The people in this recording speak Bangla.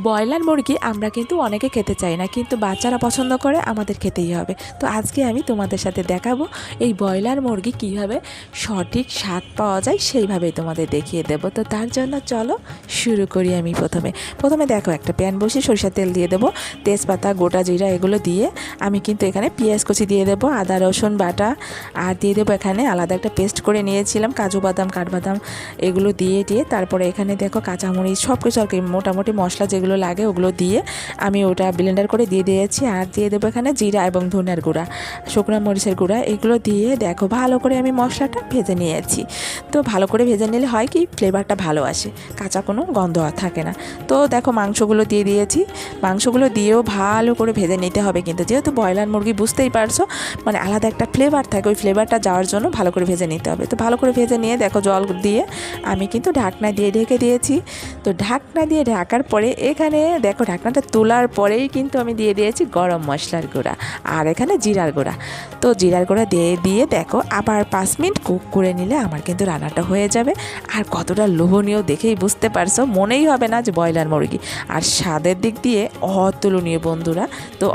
ব্রয়লার মুরগি আমরা কিন্তু অনেকে খেতে চাই না, কিন্তু বাচ্চারা পছন্দ করে, আমাদের খেতেই হবে। তো আজকে আমি তোমাদের সাথে দেখাবো এই ব্রয়লার মুরগি কীভাবে সঠিক স্বাদ পাওয়া যায়, সেইভাবেই তোমাদের দেখিয়ে দেবো। তো তার জন্য চলো শুরু করি। আমি প্রথমে দেখো একটা প্যান বসিয়ে সরিষার তেল দিয়ে দেবো, তেজপাতা, গোটা জিরা এগুলো দিয়ে আমি কিন্তু এখানে পেঁয়াজ কুচি দিয়ে দেবো, আদা রসুন বাটা, আর দিয়ে দেবো এখানে আলাদা একটা পেস্ট করে নিয়েছিলাম কাজু বাদাম, কাঠবাদাম এগুলো দিয়ে তারপরে এখানে দেখো কাঁচামরিচ সব কিছু আর কি মোটামুটি মশলা যেগুলো লাগে ওগুলো দিয়ে আমি ওটা ব্লেন্ডার করে দিয়ে দিয়েছি। আর দিয়ে দেবো এখানে জিরা এবং ধনিয়ার গুঁড়া, শুকনো মরিচের গুঁড়া এগুলো দিয়ে দেখো ভালো করে আমি মশলাটা ভেজে নিয়েছি। তো ভালো করে ভেজে নিলে হয় কি ফ্লেভারটা ভালো আসে, কাঁচা কোনো গন্ধ থাকে না। তো দেখো মাংসগুলো দিয়ে দিয়েছি, মাংসগুলো দিয়েও ভালো করে ভেজে নিতে হবে, কিন্তু যেহেতু ব্রয়লার মুরগি বুঝতেই পারছো মানে আলাদা একটা ফ্লেভার থাকে, ওই ফ্লেভারটা যাওয়ার জন্য ভালো করে ভেজে নিতে হবে। তো ভালো করে ভেজে নিয়ে দেখো জল দিয়ে আমি কিন্তু ঢাকনা দিয়ে ঢেকে দিয়েছি। তো ঢাকনা দিয়ে ঢাকার পরে এখানে দেখো ঢাকনাটা তোলার পরেই কিন্তু আমি দিয়ে দিয়েছি গরম মশলার গুঁড়া আর এখানে জিরার গুঁড়া। তো জিরার গুঁড়া দিয়ে দেখো আবার 5 মিনিট কুক করে নিলে আমার কিন্তু রান্নাটা হয়ে যাবে। আর কতটা লোভনীয় দেখেই বুঝতে পারছো, মনেই হবে না যে ব্রয়লার মুরগি। আর স্বাদের দিক দিয়ে অতুলনীয় বন্ধুরা। তো